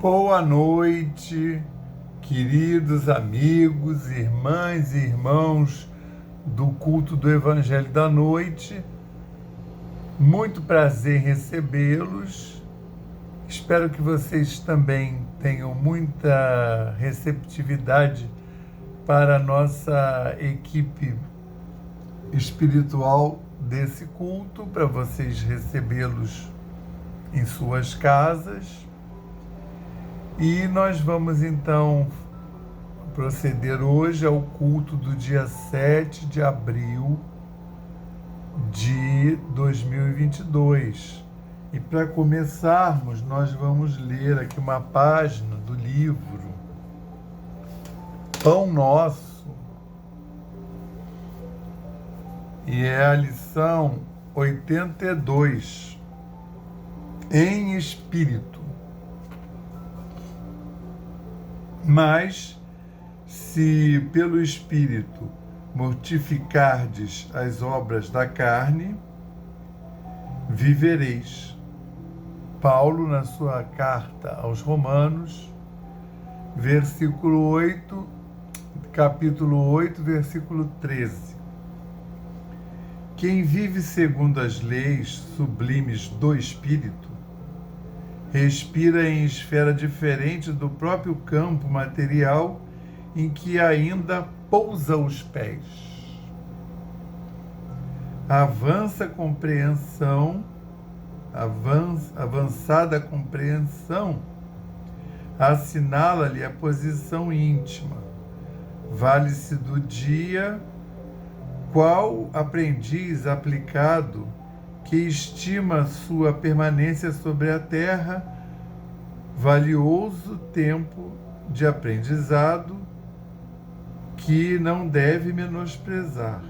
Boa noite, queridos amigos, irmãs e irmãos do culto do Evangelho da Noite. Muito prazer em recebê-los. Espero que vocês também tenham muita receptividade para a nossa equipe espiritual desse culto, para vocês recebê-los em suas casas. E nós vamos então proceder hoje ao culto do dia 7 de abril de 2022. E para começarmos, nós vamos ler aqui uma página do livro Pão Nosso, e é a lição 82, em espírito. Mas, se pelo Espírito mortificardes as obras da carne, vivereis. Paulo, na sua carta aos Romanos, capítulo 8, versículo 13. Quem vive segundo as leis sublimes do Espírito, respira em esfera diferente do próprio campo material em que ainda pousa os pés. Avançada compreensão assinala-lhe a posição íntima. Vale-se do dia, qual aprendiz aplicado que estima sua permanência sobre a terra, valioso tempo de aprendizado que não deve menosprezar.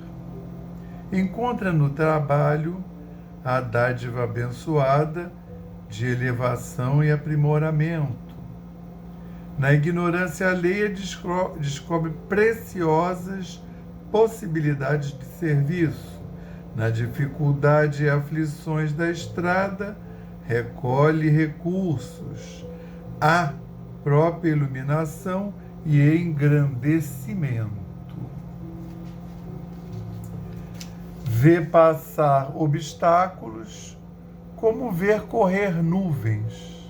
Encontra no trabalho a dádiva abençoada de elevação e aprimoramento. Na ignorância alheia descobre preciosas possibilidades de serviço. Na dificuldade e aflições da estrada, recolhe recursos, a própria iluminação e engrandecimento. Vê passar obstáculos como ver correr nuvens.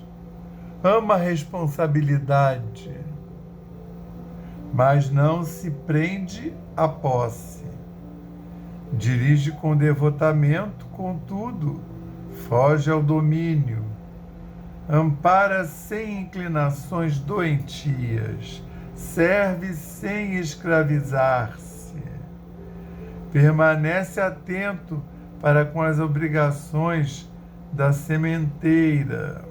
Ama a responsabilidade, mas não se prende à posse. Dirige com devotamento, contudo, foge ao domínio. Ampara sem inclinações doentias, serve sem escravizar-se. Permanece atento para com as obrigações da sementeira.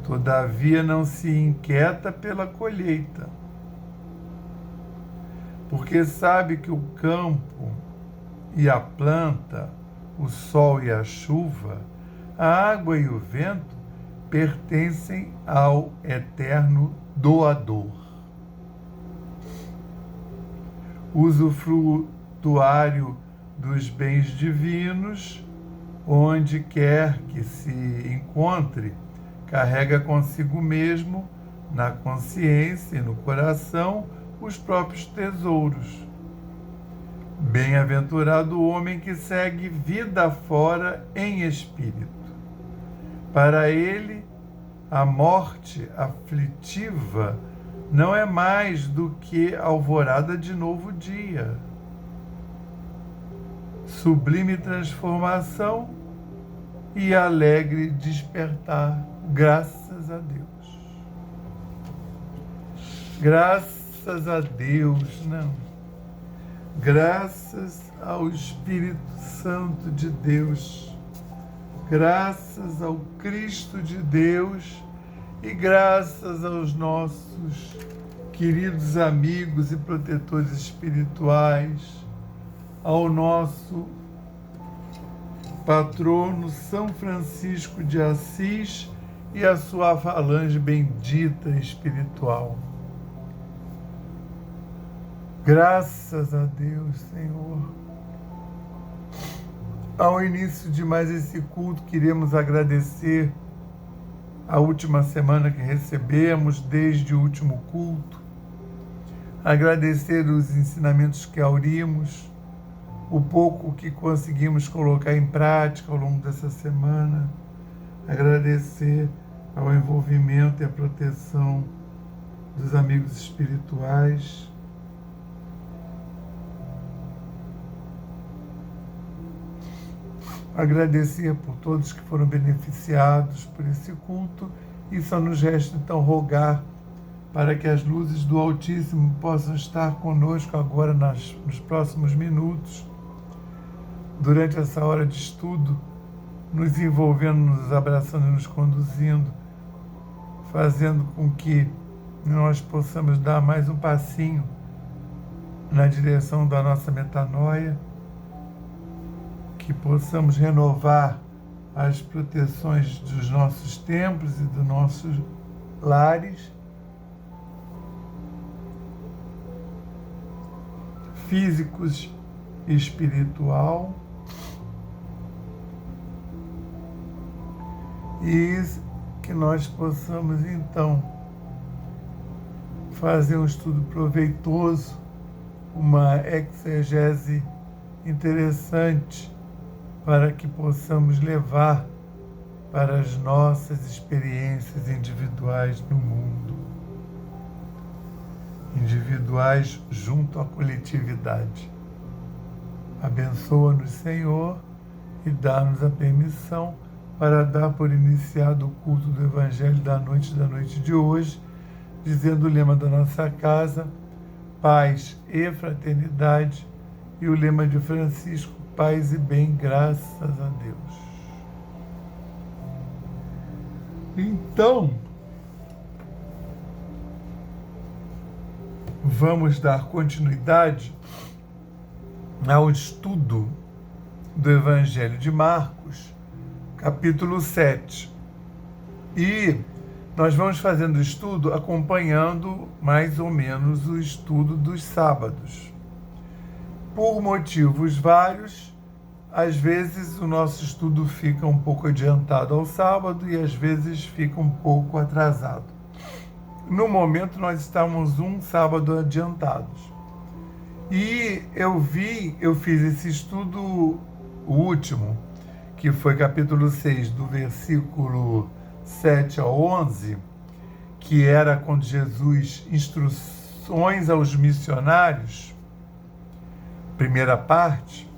Todavia não se inquieta pela colheita, porque sabe que o campo e a planta, o sol e a chuva, a água e o vento pertencem ao eterno doador. Usufrutuário dos bens divinos, onde quer que se encontre, carrega consigo mesmo, na consciência e no coração, os próprios tesouros. Bem-aventurado o homem que segue vida fora em espírito. Para ele, a morte aflitiva não é mais do que alvorada de novo dia. Sublime transformação e alegre despertar, graças a Deus. Graças a Deus, não. Graças ao Espírito Santo de Deus, graças ao Cristo de Deus e graças aos nossos queridos amigos e protetores espirituais, ao nosso patrono São Francisco de Assis e a sua falange bendita espiritual. Graças a Deus, Senhor. Ao início de mais esse culto, queremos agradecer a última semana que recebemos, desde o último culto, agradecer os ensinamentos que aurimos, o pouco que conseguimos colocar em prática ao longo dessa semana, agradecer ao envolvimento e à proteção dos amigos espirituais. Agradecer por todos que foram beneficiados por esse culto e só nos resta então rogar para que as luzes do Altíssimo possam estar conosco agora nos próximos minutos, durante essa hora de estudo, nos envolvendo, nos abraçando e nos conduzindo, fazendo com que nós possamos dar mais um passinho na direção da nossa metanoia, que possamos renovar as proteções dos nossos templos e dos nossos lares, físicos e espiritual, e que nós possamos então fazer um estudo proveitoso, uma exegese interessante, para que possamos levar para as nossas experiências individuais no mundo, individuais junto à coletividade. Abençoa-nos, Senhor, e dá-nos a permissão para dar por iniciado o culto do Evangelho da noite de hoje, dizendo o lema da nossa casa, paz e fraternidade, e o lema de Francisco, paz e bem, graças a Deus. Então, vamos dar continuidade ao estudo do Evangelho de Marcos, capítulo 7. E nós vamos fazendo o estudo acompanhando mais ou menos o estudo dos sábados. Por motivos vários, às vezes o nosso estudo fica um pouco adiantado ao sábado e às vezes fica um pouco atrasado. No momento nós estamos um sábado adiantados. E eu fiz esse estudo, o último, que foi capítulo 6, do versículo 7 ao 11, que era quando Jesus, instruções aos missionários, primeira parte.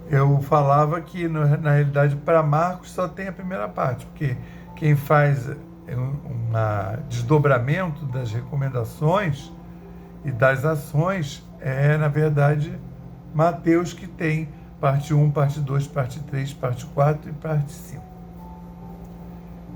Eu falava que, na realidade, para Marcos só tem a primeira parte, porque quem faz um desdobramento das recomendações e das ações é, na verdade, Mateus, que tem parte 1, parte 2, parte 3, parte 4 e parte 5.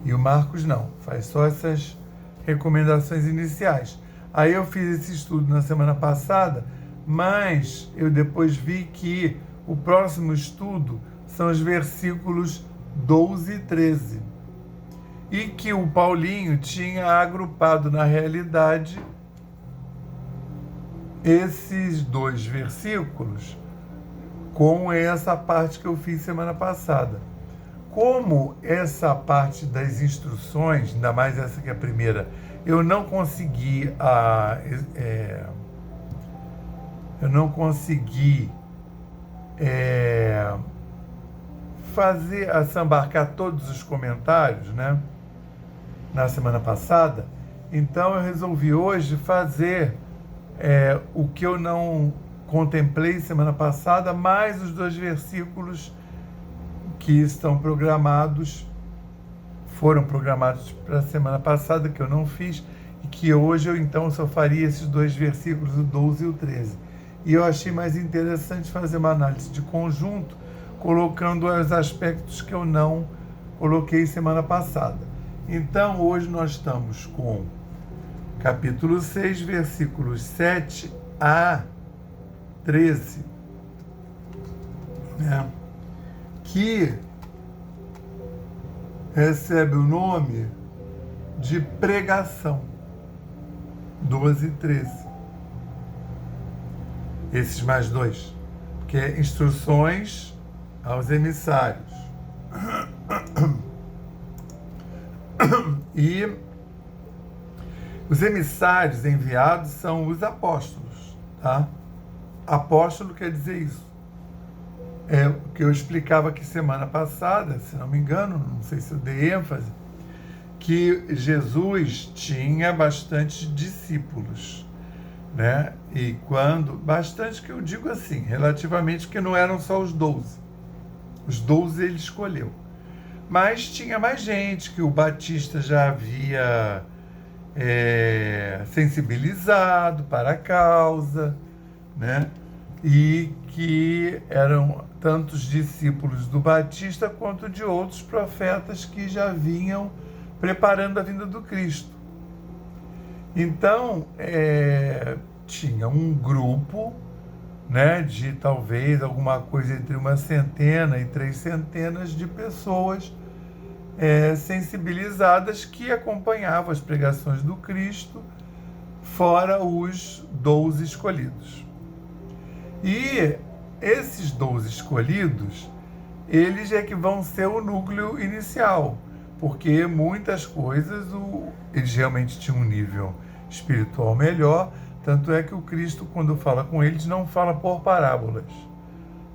E o Marcos não, faz só essas recomendações iniciais. Aí eu fiz esse estudo na semana passada, mas eu depois vi que o próximo estudo são os versículos 12 e 13. E que o Paulinho tinha agrupado, na realidade, esses dois versículos com essa parte que eu fiz semana passada. Como essa parte das instruções, ainda mais essa que é a primeira, eu não consegui embarcar todos os comentários, né, na semana passada. Então eu resolvi hoje fazer o que eu não contemplei semana passada, mais os dois versículos que estão foram programados para a semana passada, que eu não fiz, e que hoje eu então só faria esses dois versículos, o 12 e o 13. E eu achei mais interessante fazer uma análise de conjunto, colocando os aspectos que eu não coloquei semana passada. Então, hoje nós estamos com capítulo 6, versículos 7 a 13, né, que recebe o nome de pregação, 12 e 13. Esses mais dois, que é instruções aos emissários. E os emissários enviados são os apóstolos, tá? Apóstolo quer dizer isso. É o que eu explicava aqui semana passada, se não me engano, não sei se eu dei ênfase, que Jesus tinha bastante discípulos, né? E quando, bastante que eu digo assim, relativamente, que não eram só os 12. Os 12 ele escolheu. Mas tinha mais gente que o Batista já havia sensibilizado para a causa, né? E que eram tantos discípulos do Batista quanto de outros profetas que já vinham preparando a vinda do Cristo. Então, tinha um grupo, né, de talvez alguma coisa entre 100 e 300 de pessoas sensibilizadas que acompanhavam as pregações do Cristo, fora os 12 escolhidos. E esses 12 escolhidos, eles é que vão ser o núcleo inicial, porque muitas coisas eles realmente tinham um nível espiritual melhor, tanto é que o Cristo, quando fala com eles, não fala por parábolas,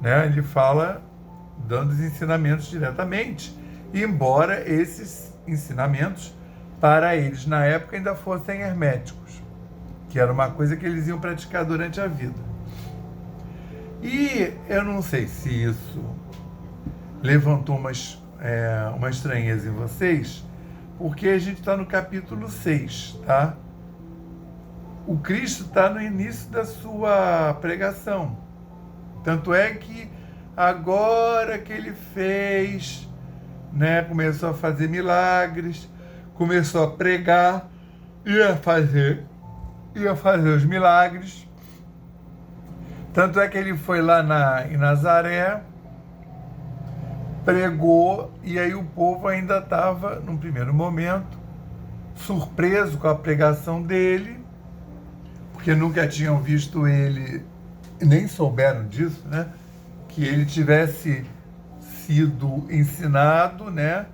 né? Ele fala dando os ensinamentos diretamente, embora esses ensinamentos, para eles, na época, ainda fossem herméticos, que era uma coisa que eles iam praticar durante a vida. E eu não sei se isso levantou uma estranheza em vocês, porque a gente está no capítulo 6, tá? O Cristo está no início da sua pregação. Tanto é que agora que ele fez, né, começou a fazer milagres, começou a pregar, ia fazer os milagres. Tanto é que ele foi lá em Nazaré, pregou, e aí o povo ainda estava, num primeiro momento, surpreso com a pregação dele, porque nunca tinham visto ele, nem souberam disso, né? Que ele tivesse sido ensinado, né,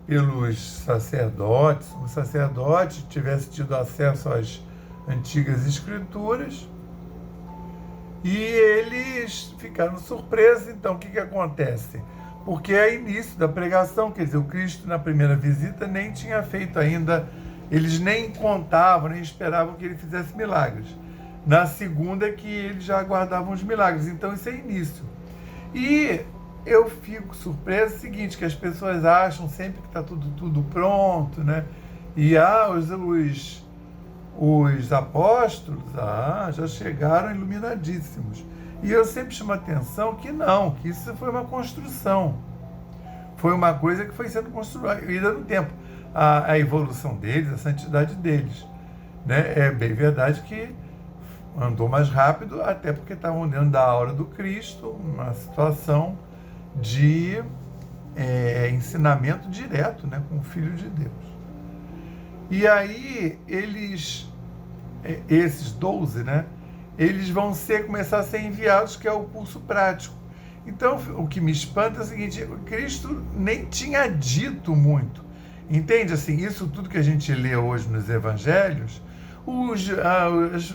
pelos sacerdotes, o sacerdote tivesse tido acesso às antigas escrituras, e eles ficaram surpresos. Então, o que acontece? Porque é início da pregação, quer dizer, o Cristo na primeira visita nem tinha feito ainda, eles nem contavam, nem esperavam que ele fizesse milagres. Na segunda é que eles já aguardavam os milagres, então isso é início. E eu fico surpreso o seguinte, que as pessoas acham sempre que está tudo pronto, né? E os apóstolos já chegaram iluminadíssimos. E eu sempre chamo a atenção que não, que isso foi uma construção. Foi uma coisa que foi sendo construída no tempo. A evolução deles, a santidade deles, né? É bem verdade que andou mais rápido, até porque estavam dentro da aura do Cristo, uma situação de ensinamento direto, né, com o Filho de Deus. E aí, esses 12, né, eles vão começar a ser enviados, que é o curso prático. Então, o que me espanta é o seguinte, Cristo nem tinha dito muito. Entende? Assim, isso tudo que a gente lê hoje nos evangelhos,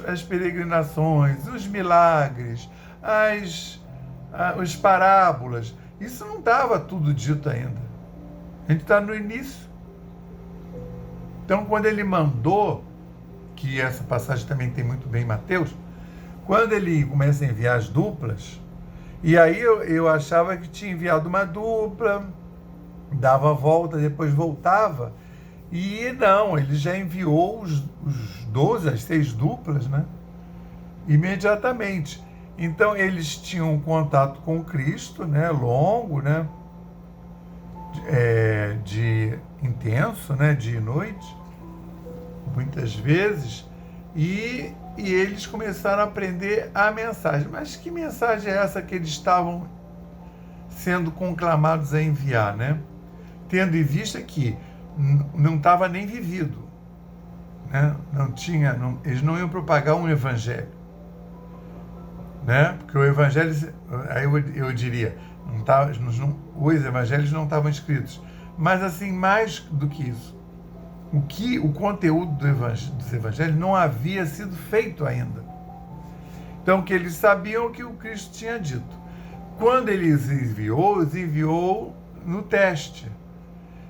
as peregrinações, os milagres, as parábolas, isso não estava tudo dito ainda. A gente está no início. Então, quando ele mandou, que essa passagem também tem muito bem em Mateus, quando ele começa a enviar as duplas, e aí eu achava que tinha enviado uma dupla, dava a volta, depois voltava, e não, ele já enviou os 12, as 6 duplas, né? Imediatamente. Então, eles tinham um contato com Cristo, né? Longo, né? De intenso, né? Dia e noite, muitas vezes, e eles começaram a aprender a mensagem. Mas que mensagem é essa que eles estavam sendo conclamados a enviar, né? Tendo em vista que não estava nem vivido, né? Eles não iam propagar um evangelho, né? Porque o evangelho, aí eu diria, os evangelhos não estavam escritos, mas assim, mais do que isso, o conteúdo dos evangelhos não havia sido feito ainda. Então, que eles sabiam o que o Cristo tinha dito. Quando ele os enviou no teste,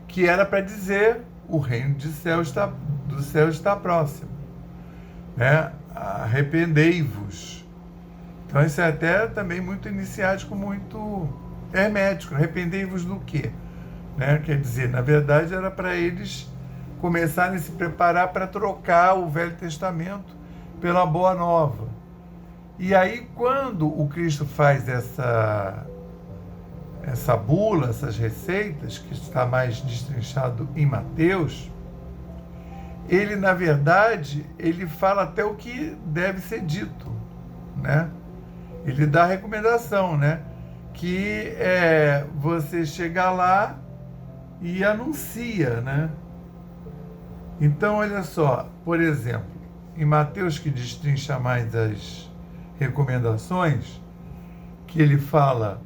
que era para dizer: o reino do céu está próximo, né? Arrependei-vos. Então, isso é até também muito iniciático, muito hermético. Arrependei-vos do quê? Né? Quer dizer, na verdade, era para eles começarem a se preparar para trocar o Velho Testamento pela Boa Nova. E aí, quando o Cristo faz essa bula, essas receitas, que está mais destrinchado em Mateus, ele, na verdade, ele fala até o que deve ser dito, né? Ele dá a recomendação, né? Que você chega lá e anuncia, né? Então, olha só, por exemplo, em Mateus, que destrincha mais as recomendações, que ele fala,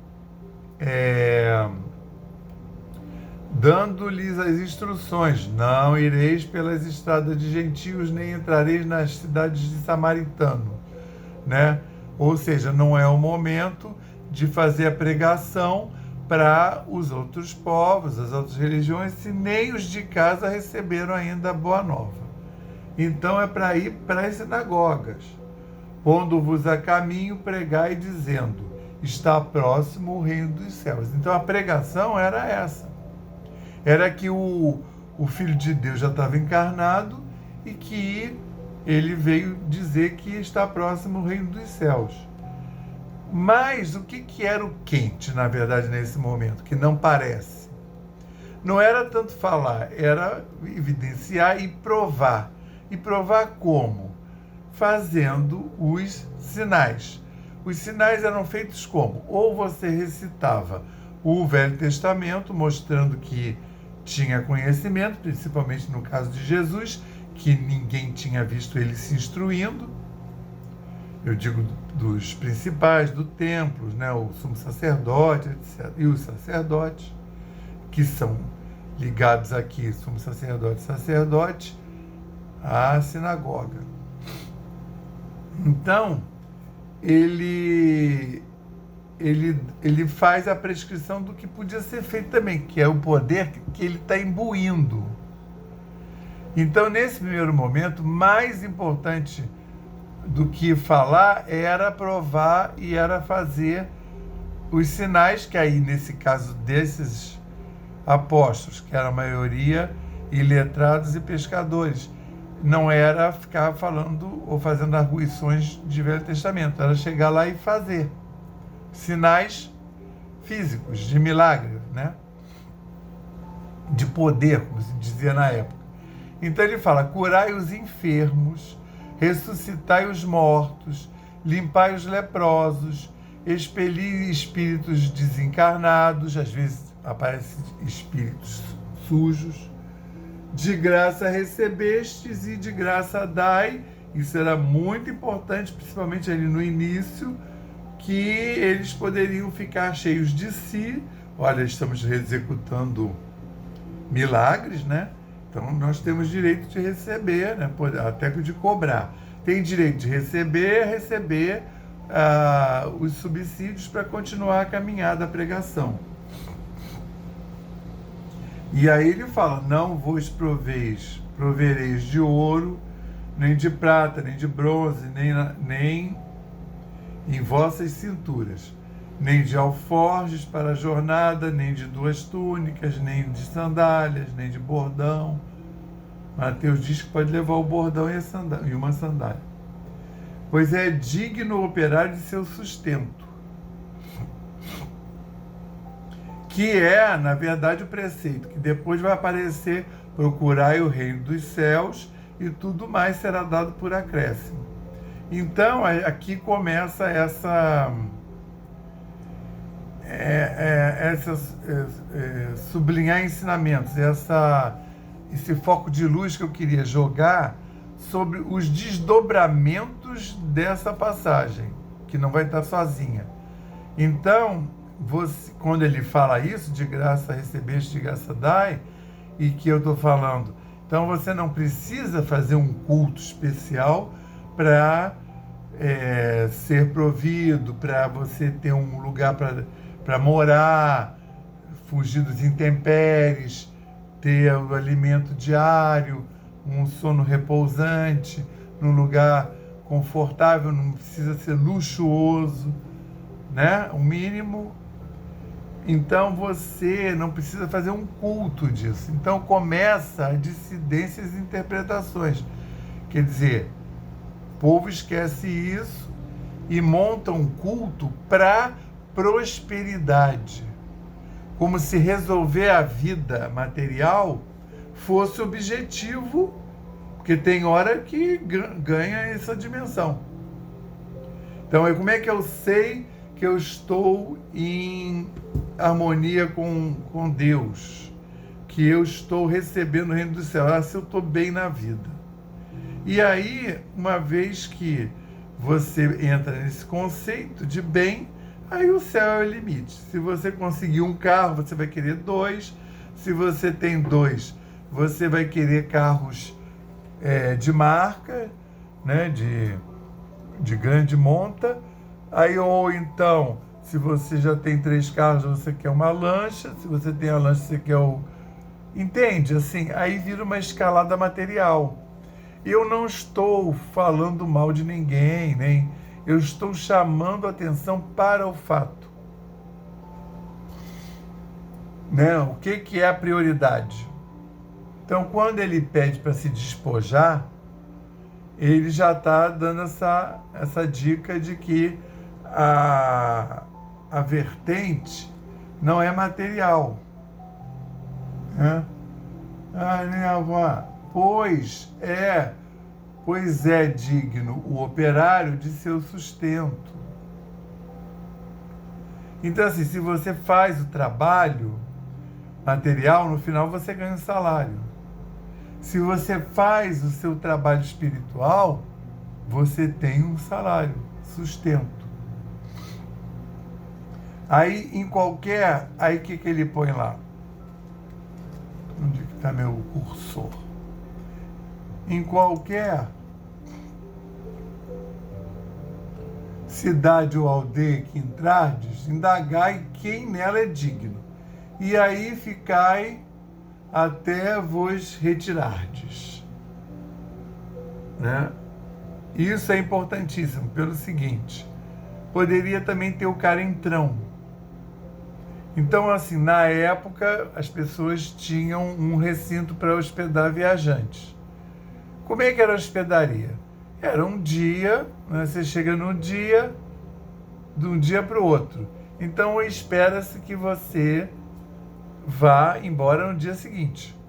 dando-lhes as instruções: não ireis pelas estradas de gentios, nem entrareis nas cidades de samaritano, né? Ou seja, não é o momento de fazer a pregação para os outros povos, as outras religiões, se nem os de casa receberam ainda a boa nova. Então é para ir para as sinagogas. Pondo-vos a caminho, pregai dizendo: está próximo o reino dos céus. Então a pregação era essa. Era que o Filho de Deus já estava encarnado e que ele veio dizer que está próximo o reino dos céus. Mas o que era o quente, na verdade, nesse momento? Que não parece. Não era tanto falar, era evidenciar e provar. E provar como? Fazendo os sinais. Os sinais eram feitos como? Ou você recitava o Velho Testamento, mostrando que tinha conhecimento, principalmente no caso de Jesus, que ninguém tinha visto ele se instruindo. Eu digo dos principais do templo, né? O sumo sacerdote, etc. E os sacerdotes, que são ligados aqui, sumo sacerdote, sacerdote, à sinagoga. Então, ele faz a prescrição do que podia ser feito também, que é o poder que ele está imbuindo. Então, nesse primeiro momento, mais importante do que falar era provar e era fazer os sinais, que aí, nesse caso desses apóstolos, que era a maioria iletrados e pescadores, não era ficar falando ou fazendo arguições de Velho Testamento, era chegar lá e fazer sinais físicos, de milagre, né? De poder, como se dizia na época. Então ele fala: curai os enfermos, ressuscitai os mortos, limpai os leprosos, expeli espíritos desencarnados, às vezes aparecem espíritos sujos, de graça recebestes e de graça dai. Isso era muito importante, principalmente ali no início, que eles poderiam ficar cheios de si. Olha, estamos executando milagres, né? Então nós temos direito de receber, né? Até de cobrar. Tem direito de receber os subsídios para continuar a caminhada da pregação. E aí ele fala: não vos provereis de ouro, nem de prata, nem de bronze, nem em vossas cinturas, nem de alforjes para a jornada, nem de 2 túnicas, nem de sandálias, nem de bordão. Mateus diz que pode levar o bordão e uma sandália. Pois é digno operar de seu sustento. Que é, na verdade, o preceito, que depois vai aparecer: procurai o reino dos céus e tudo mais será dado por acréscimo. Então, aqui começa sublinhar ensinamentos, esse foco de luz que eu queria jogar sobre os desdobramentos dessa passagem, que não vai estar sozinha. Então, quando ele fala isso, de graça recebeste, de graça dai, e que eu estou falando Então você não precisa fazer um culto especial para ser provido, para você ter um lugar para morar, fugir dos intempéries, ter o alimento diário, um sono repousante, num lugar confortável, não precisa ser luxuoso, né? O mínimo. Então você não precisa fazer um culto disso. Então começa a dissidências e interpretações. Quer dizer, o povo esquece isso e monta um culto para prosperidade. Como se resolver a vida material fosse objetivo, porque tem hora que ganha essa dimensão. Então, como é que eu sei que eu estou em harmonia com Deus? Que eu estou recebendo o reino do céu? Se eu estou bem na vida. E aí, uma vez que você entra nesse conceito de bem, aí o céu é o limite. Se você conseguir um carro, você vai querer 2. Se você tem 2, você vai querer carros de marca, né, de grande monta. Aí, ou então, se você já tem 3 carros, você quer uma lancha. Se você tem a lancha, você quer o... Entende? Assim, aí vira uma escalada material. Eu não estou falando mal de ninguém, nem... Eu estou chamando a atenção para o fato. Né? O que é a prioridade? Então, quando ele pede para se despojar, ele já está dando essa dica de que a vertente não é material. Né? Minha avó, pois é digno o operário de seu sustento. Então, assim, se você faz o trabalho material, no final você ganha um salário. Se você faz o seu trabalho espiritual, você tem um salário, sustento. Aí, aí o que ele põe lá? Onde está meu cursor? Em qualquer cidade ou aldeia que entrardes, indagai quem nela é digno, e aí ficai até vos retirardes. Né? Isso é importantíssimo, pelo seguinte, poderia também ter o carentrão. Então, assim, na época, as pessoas tinham um recinto para hospedar viajantes. Como é que era a hospedaria? Era um dia, né? Você chega num dia, de um dia para o outro. Então, espera-se que você vá embora no dia seguinte.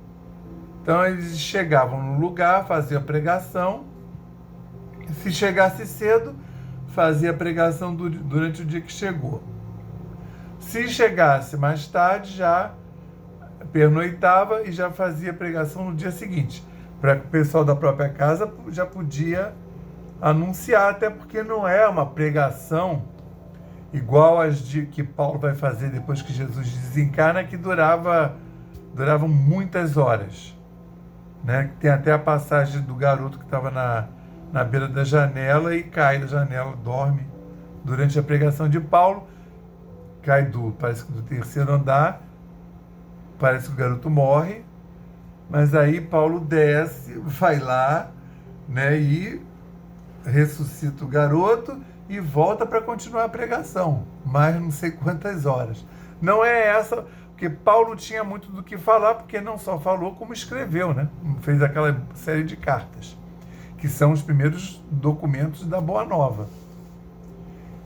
Então, eles chegavam no lugar, faziam a pregação. Se chegasse cedo, fazia a pregação durante o dia que chegou. Se chegasse mais tarde, já pernoitava e já fazia a pregação no dia seguinte, para que o pessoal da própria casa já podia anunciar, até porque não é uma pregação igual as que Paulo vai fazer depois que Jesus desencarna, que duravam muitas horas. Né? Tem até a passagem do garoto que estava na beira da janela e cai da janela, dorme durante a pregação de Paulo, cai parece que do 3º andar, parece que o garoto morre, mas aí Paulo desce, vai lá, né, e ressuscita o garoto e volta para continuar a pregação, mais não sei quantas horas. Não é essa, porque Paulo tinha muito do que falar, porque não só falou, como escreveu, né? Fez aquela série de cartas, que são os primeiros documentos da Boa Nova.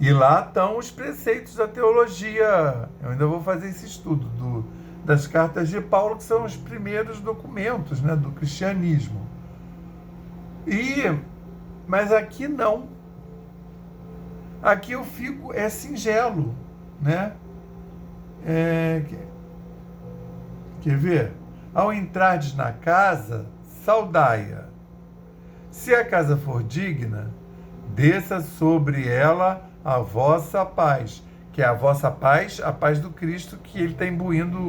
E lá estão os preceitos da teologia. Eu ainda vou fazer esse estudo das cartas de Paulo, que são os primeiros documentos, né, do cristianismo. Mas aqui não. Aqui eu fico, é singelo, né? Quer ver? Ao entrardes na casa, saudai-a. Se a casa for digna, desça sobre ela a vossa paz, que é a vossa paz, a paz do Cristo que ele está imbuindo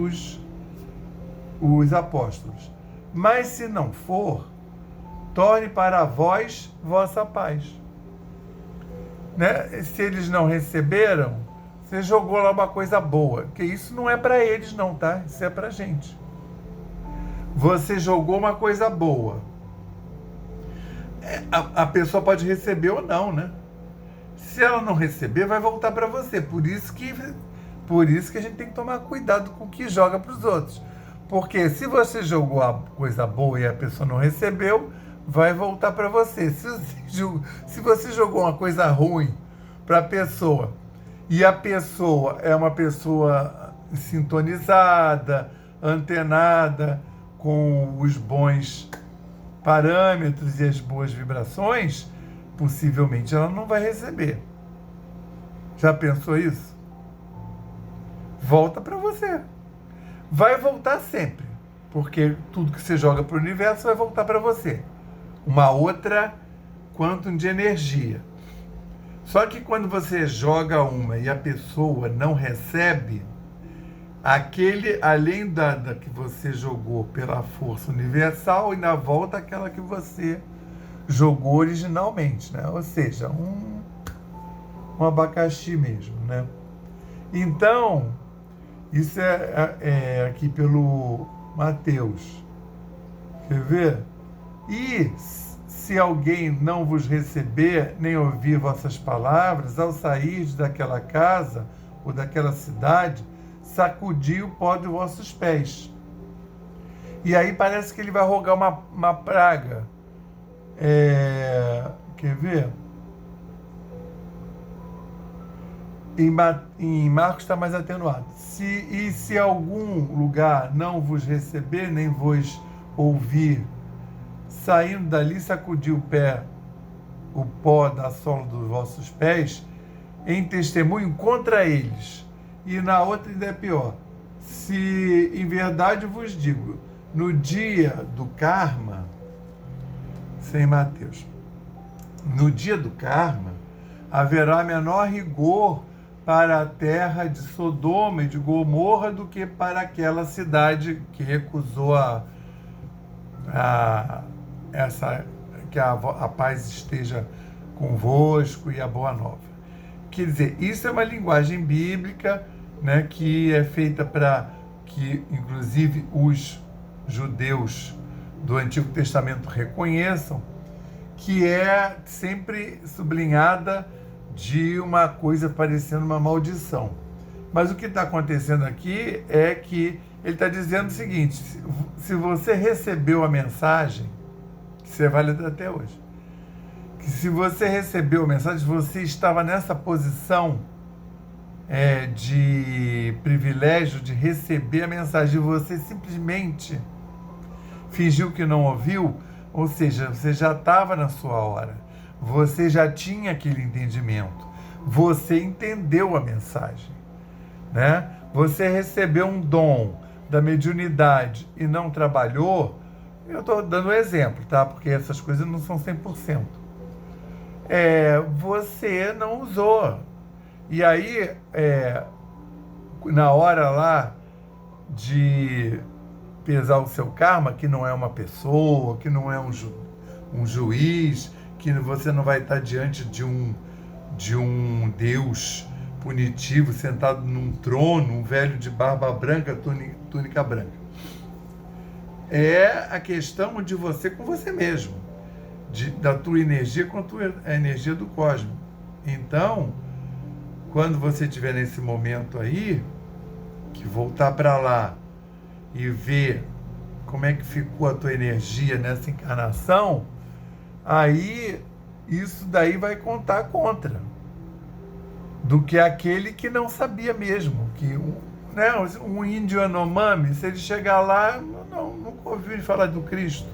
os apóstolos. Mas se não for, torne para vós vossa paz. Né? Se eles não receberam, você jogou lá uma coisa boa, que isso não é para eles não, tá? Isso é para gente. Você jogou uma coisa boa. A pessoa pode receber ou não, né? Se ela não receber, vai voltar para você. Por isso que a gente tem que tomar cuidado com o que joga para os outros. Porque se você jogou a coisa boa e a pessoa não recebeu, vai voltar para você. Se você jogou uma coisa ruim para a pessoa e a pessoa é uma pessoa sintonizada, antenada, com os bons parâmetros e as boas vibrações, possivelmente ela não vai receber. Já pensou isso? Volta para você. Vai voltar sempre, porque tudo que você joga para o universo vai voltar para você. Uma outra quantum de energia. Só que quando você joga uma e a pessoa não recebe, aquele, além da que você jogou pela força universal, ainda volta aquela que você jogou originalmente, né? Ou seja, um abacaxi mesmo, né? Então, isso é aqui pelo Mateus. Quer ver? E se alguém não vos receber, nem ouvir vossas palavras, ao sair daquela casa ou daquela cidade, sacudi o pó dos vossos pés. E aí parece que ele vai rogar uma praga. Quer ver? Em Marcos está mais atenuado. Se algum lugar não vos receber, nem vos ouvir, saindo dali, sacudir o pó da sola dos vossos pés, em testemunho contra eles. E na outra ainda é pior. Se em verdade vos digo, no dia do karma, sem Mateus, no dia do karma, haverá menor rigor para a terra de Sodoma e de Gomorra do que para aquela cidade que recusou que a paz esteja convosco e a boa nova. Quer dizer, isso é uma linguagem bíblica, né, que é feita para que, inclusive, os judeus do Antigo Testamento reconheçam, que é sempre sublinhada de uma coisa parecendo uma maldição. Mas o que está acontecendo aqui é que ele está dizendo o seguinte: se você recebeu a mensagem, que você vale até hoje, que se você recebeu a mensagem, você estava nessa posição de privilégio de receber a mensagem, e você simplesmente fingiu que não ouviu, ou seja, você já estava na sua hora, você já tinha aquele entendimento, você entendeu a mensagem, né? Você recebeu um dom da mediunidade e não trabalhou. Eu estou dando um exemplo, tá? Porque essas coisas não são 100%. Você não usou. E aí, na hora lá de pesar o seu karma, que não é uma pessoa, que não é um juiz, que você não vai estar diante de um Deus punitivo sentado num trono, um velho de barba branca, túnica branca. É a questão de você com você mesmo, da tua energia com a energia do cosmos. Então, quando você estiver nesse momento aí, que voltar para lá e ver como é que ficou a tua energia nessa encarnação, aí isso daí vai contar contra do que aquele que não sabia mesmo, que um índio Yanomami, se ele chegar lá, nunca ouviu falar do Cristo.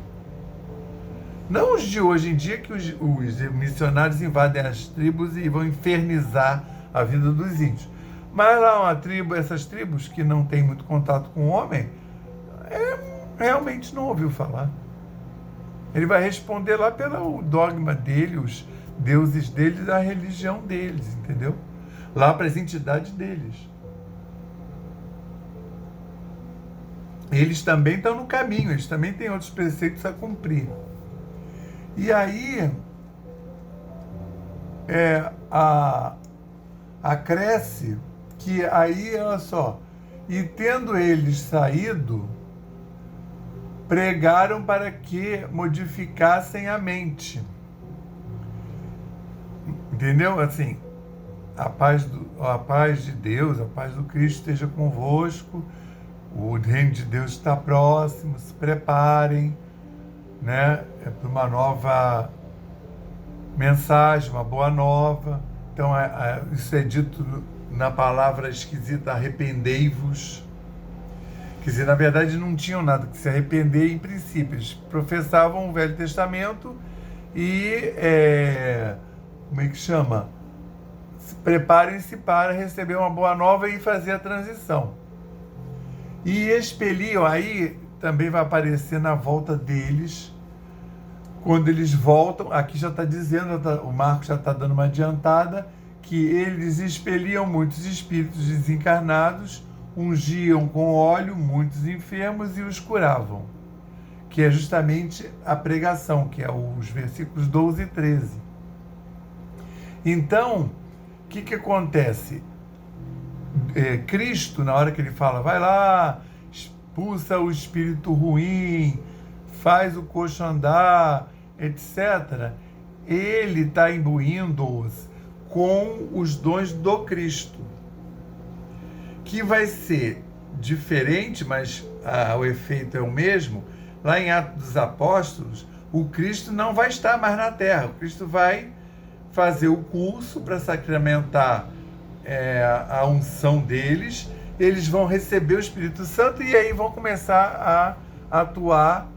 Não os de hoje em dia, que os missionários invadem as tribos e vão infernizar a vida dos índios. Mas lá essas tribos que não têm muito contato com o homem, realmente não ouviu falar. Ele vai responder lá pelo dogma dele, os deuses deles, a religião deles, entendeu? Lá para as entidades deles. eles também estão no caminho, eles também têm outros preceitos a cumprir. E aí, acresce que aí, olha só, e tendo eles saído, pregaram para que modificassem a mente. Entendeu? Assim, a paz de Deus, a paz do Cristo esteja convosco, o reino de Deus está próximo, se preparem, né, para uma nova mensagem, uma boa nova. Então, isso é dito na palavra esquisita, arrependei-vos. Quer dizer, na verdade, não tinham nada que se arrepender em princípio. Eles professavam o Velho Testamento e, como é que chama? Preparem-se para receber uma boa nova e fazer a transição. E expeliam, aí também vai aparecer na volta deles, quando eles voltam, aqui já está dizendo, o Marcos já está dando uma adiantada, que eles expeliam muitos espíritos desencarnados, ungiam com óleo muitos enfermos e os curavam, que é justamente a pregação, que é os versículos 12 e 13. Então, o que acontece? Cristo, na hora que ele fala, vai lá, expulsa o espírito ruim, faz o coxo andar, etc., ele está imbuindo-os com os dons do Cristo, que vai ser diferente, mas o efeito é o mesmo. Lá em Atos dos Apóstolos, o Cristo não vai estar mais na Terra, o Cristo vai fazer o curso para sacramentar a unção deles, eles vão receber o Espírito Santo e aí vão começar a atuar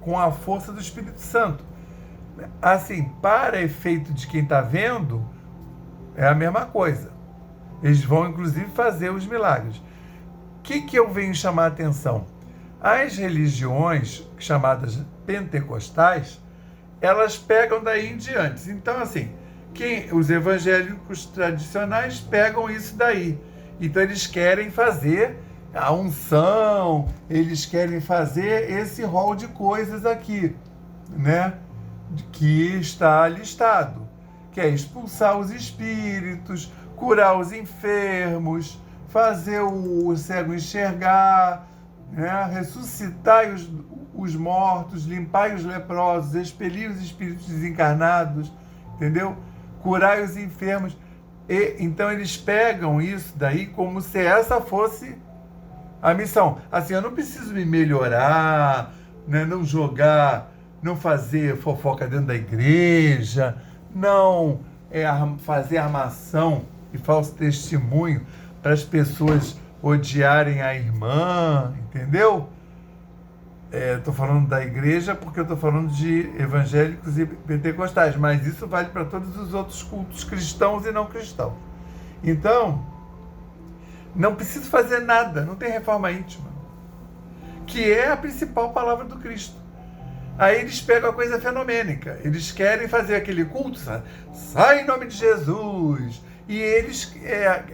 com a força do Espírito Santo. Assim, para efeito de quem está vendo, é a mesma coisa. Eles vão, inclusive, fazer os milagres. O que eu venho chamar a atenção? As religiões, chamadas pentecostais, elas pegam daí em diante. Então, assim, os evangélicos tradicionais pegam isso daí. Então, eles querem fazer a unção, eles querem fazer esse rol de coisas aqui, né? Que está listado, que é expulsar os espíritos, curar os enfermos, fazer o cego enxergar, né? Ressuscitar os mortos, limpar os leprosos, expelir os espíritos desencarnados, entendeu? Curar os enfermos. Então eles pegam isso daí como se essa fosse a missão. Assim, eu não preciso me melhorar, né? Não jogar, não fazer fofoca dentro da igreja, não fazer armação e falso testemunho para as pessoas odiarem a irmã, entendeu? Estou falando da igreja porque eu estou falando de evangélicos e pentecostais, mas isso vale para todos os outros cultos cristãos e não cristãos. Então, não preciso fazer nada, não tem reforma íntima, que é a principal palavra do Cristo. Aí eles pegam a coisa fenomênica, eles querem fazer aquele culto, sai em nome de Jesus, e eles,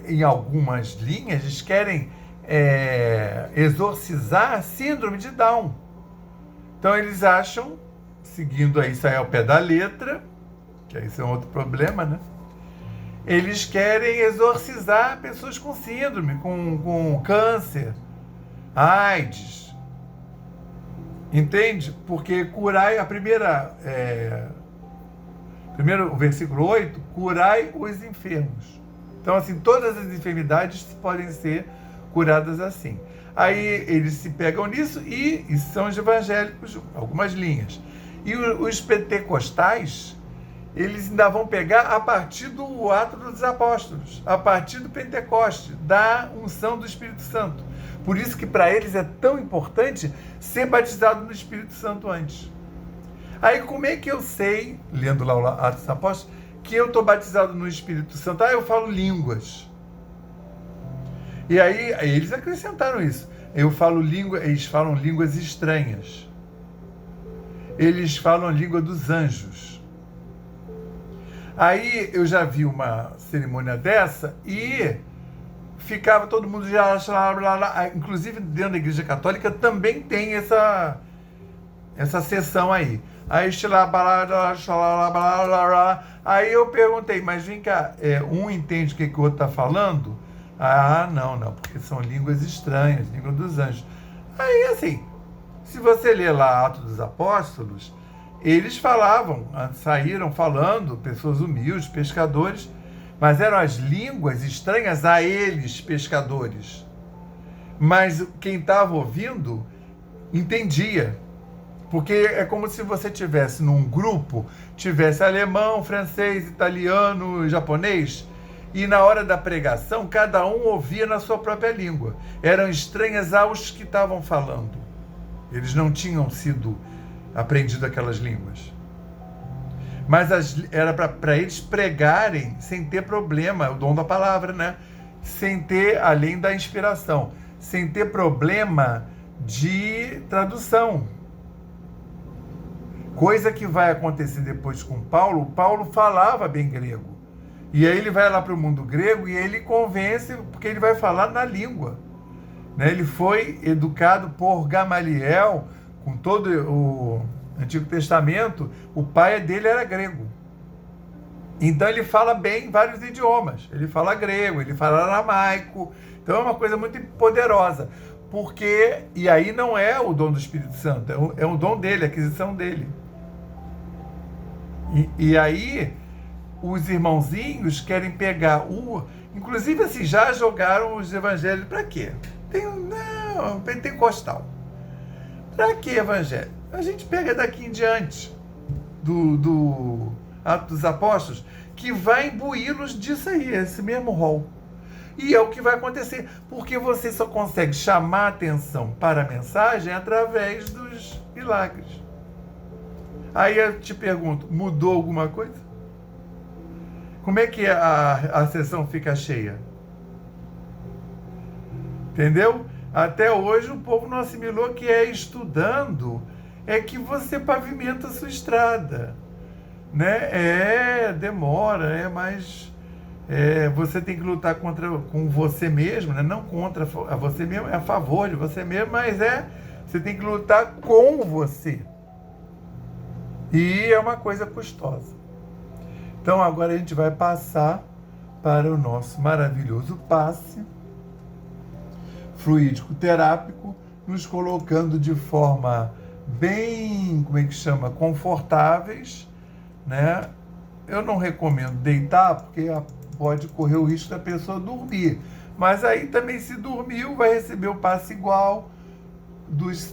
em algumas linhas, eles querem exorcizar a síndrome de Down. Então eles acham, seguindo aí, isso aí ao pé da letra, que aí isso é um outro problema, né? Eles querem exorcizar pessoas com síndrome, com câncer, AIDS. Entende? Porque curai, primeiro, o versículo 8, curai os enfermos. Então, assim, todas as enfermidades podem ser curadas assim. Aí eles se pegam nisso e são os evangélicos, algumas linhas. E os pentecostais, eles ainda vão pegar a partir do ato dos apóstolos, a partir do Pentecoste, da unção do Espírito Santo. Por isso que para eles é tão importante ser batizado no Espírito Santo antes. Aí como é que eu sei, lendo lá o Atos dos Apóstolos, que eu estou batizado no Espírito Santo? Eu falo línguas. E aí eles acrescentaram isso. Eles falam línguas estranhas. Eles falam a língua dos anjos. Aí eu já vi uma cerimônia dessa e ficava todo mundo já, inclusive dentro da Igreja Católica também tem essa sessão aí. Aí aí eu perguntei, mas vem cá, um entende o que o outro está falando? Ah, não, porque são línguas estranhas, língua dos anjos. Aí assim, se você ler lá Atos dos Apóstolos, eles falavam, saíram falando, pessoas humildes, pescadores, mas eram as línguas estranhas a eles, pescadores. Mas quem estava ouvindo entendia. Porque é como se você tivesse num grupo, tivesse alemão, francês, italiano, japonês, e na hora da pregação, cada um ouvia na sua própria língua. Eram estranhas aos que estavam falando. Eles não tinham sido aprendido aquelas línguas. Mas era para eles pregarem sem ter problema, o dom da palavra, né? Sem ter, além da inspiração, sem ter problema de tradução. Coisa que vai acontecer depois com Paulo. Paulo falava bem grego. E aí ele vai lá para o mundo grego e ele convence, porque ele vai falar na língua. Né? Ele foi educado por Gamaliel, com todo o Antigo Testamento, o pai dele era grego. Então ele fala bem vários idiomas. Ele fala grego, ele fala aramaico. Então é uma coisa muito poderosa. Porque, e aí não é o dom do Espírito Santo, é um dom dele, a aquisição dele. E aí os irmãozinhos querem pegar inclusive assim, já jogaram os evangelhos para quê? Pentecostal. Para que evangelho? A gente pega daqui em diante do Atos dos Apóstolos, que vai imbuí-los disso aí, esse mesmo rol. E é o que vai acontecer, porque você só consegue chamar a atenção para a mensagem através dos milagres. Aí eu te pergunto, mudou alguma coisa? Como é que a sessão fica cheia? Entendeu? Até hoje o povo não assimilou que estudando é que você pavimenta a sua estrada. Né? Demora, mas você tem que lutar com você mesmo, né? Não contra você mesmo, é a favor de você mesmo, mas você tem que lutar com você. E é uma coisa custosa. Então agora a gente vai passar para o nosso maravilhoso passe fluídico terápico, nos colocando de forma bem, confortáveis, né? Eu não recomendo deitar, porque pode correr o risco da pessoa dormir. Mas aí também, se dormiu, vai receber o passe igual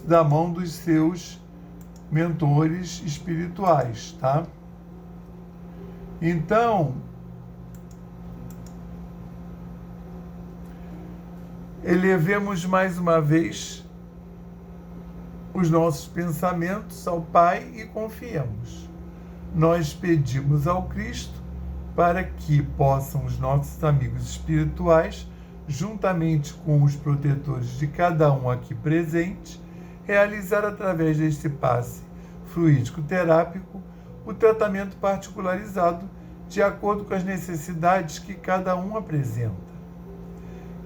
da mão dos seus mentores espirituais, tá? Então, elevemos mais uma vez os nossos pensamentos ao Pai e confiemos. Nós pedimos ao Cristo para que possam os nossos amigos espirituais, juntamente com os protetores de cada um aqui presente, realizar através deste passe fluídico terápico o tratamento particularizado de acordo com as necessidades que cada um apresenta.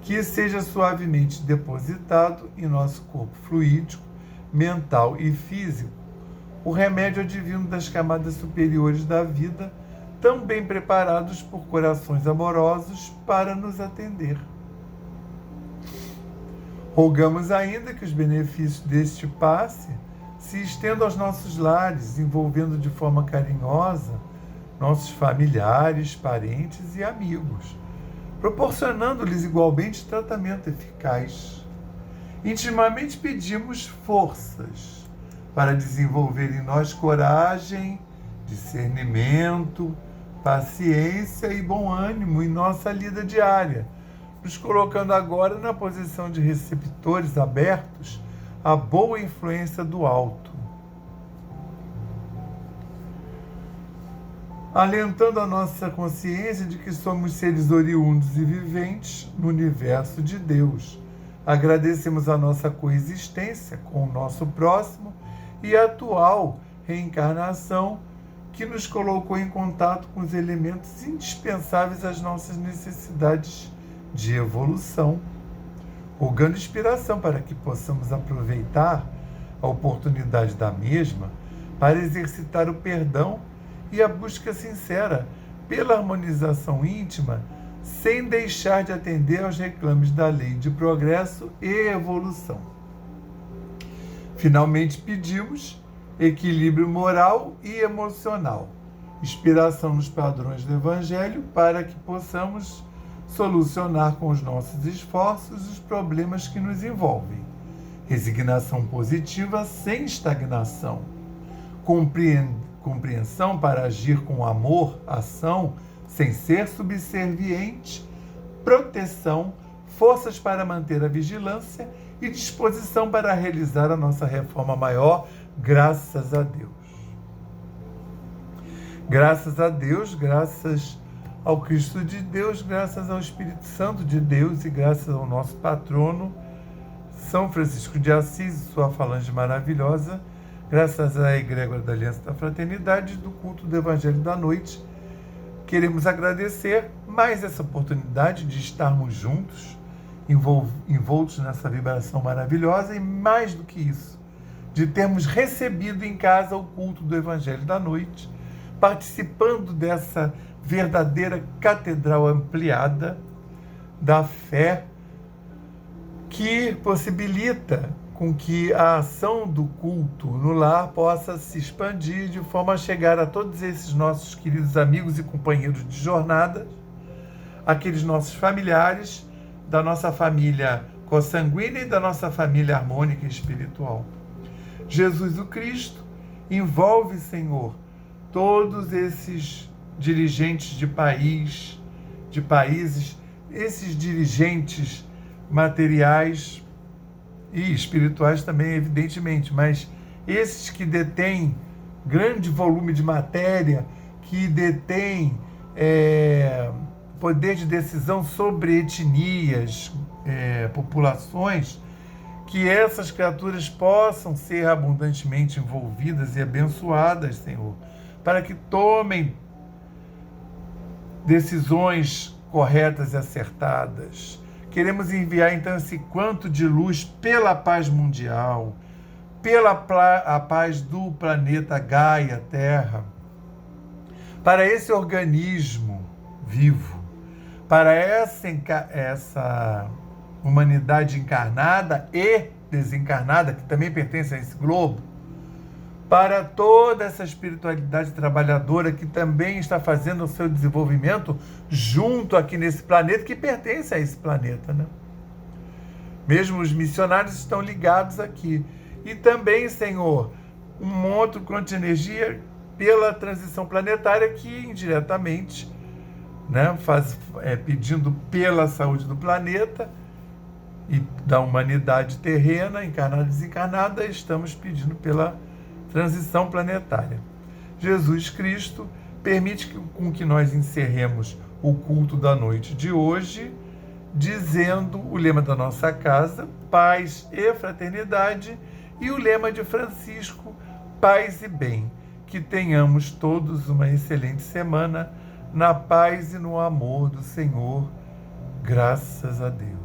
Que seja suavemente depositado em nosso corpo fluídico, mental e físico o remédio advindo das camadas superiores da vida, tão bem preparados por corações amorosos para nos atender. Rogamos ainda que os benefícios deste passe se estendam aos nossos lares, envolvendo de forma carinhosa nossos familiares, parentes e amigos, proporcionando-lhes igualmente tratamento eficaz. Intimamente pedimos forças para desenvolver em nós coragem, discernimento, paciência e bom ânimo em nossa lida diária, nos colocando agora na posição de receptores abertos à boa influência do alto. Alentando a nossa consciência de que somos seres oriundos e viventes no universo de Deus. Agradecemos a nossa coexistência com o nosso próximo e a atual reencarnação que nos colocou em contato com os elementos indispensáveis às nossas necessidades de evolução, rogando inspiração para que possamos aproveitar a oportunidade da mesma para exercitar o perdão e a busca sincera pela harmonização íntima, sem deixar de atender aos reclames da lei de progresso e evolução. Finalmente pedimos equilíbrio moral e emocional, inspiração nos padrões do Evangelho para que possamos solucionar com os nossos esforços os problemas que nos envolvem, resignação positiva sem estagnação, compreensão para agir com amor, ação, sem ser subserviente, proteção, forças para manter a vigilância e disposição para realizar a nossa reforma maior, graças a Deus. Graças a Deus, graças ao Cristo de Deus, graças ao Espírito Santo de Deus e graças ao nosso patrono, São Francisco de Assis e sua falange maravilhosa, graças à egrégora da Aliança da Fraternidade e do culto do Evangelho da Noite, queremos agradecer mais essa oportunidade de estarmos juntos, envoltos nessa vibração maravilhosa e mais do que isso, de termos recebido em casa o culto do Evangelho da Noite, participando dessa verdadeira catedral ampliada da fé que possibilita com que a ação do culto no lar possa se expandir de forma a chegar a todos esses nossos queridos amigos e companheiros de jornada, aqueles nossos familiares, da nossa família consanguínea e da nossa família harmônica e espiritual. Jesus o Cristo envolve, Senhor, todos esses dirigentes de países, esses dirigentes materiais e espirituais também, evidentemente, mas esses que detêm grande volume de matéria, que detêm poder de decisão sobre etnias, populações, que essas criaturas possam ser abundantemente envolvidas e abençoadas, Senhor, para que tomem decisões corretas e acertadas. Queremos enviar, então, esse quanto de luz pela paz mundial, pela a paz do planeta Gaia, Terra, para esse organismo vivo, para essa humanidade encarnada e desencarnada, que também pertence a esse globo, para toda essa espiritualidade trabalhadora que também está fazendo o seu desenvolvimento junto aqui nesse planeta, que pertence a esse planeta, né? Mesmo os missionários estão ligados aqui. E também, Senhor, um outro quanto de energia pela transição planetária que indiretamente, né, pedindo pela saúde do planeta e da humanidade terrena, encarnada e desencarnada, estamos pedindo pela transição planetária. Jesus Cristo permite com que nós encerremos o culto da noite de hoje, dizendo o lema da nossa casa, paz e fraternidade, e o lema de Francisco, paz e bem. Que tenhamos todos uma excelente semana, na paz e no amor do Senhor, graças a Deus.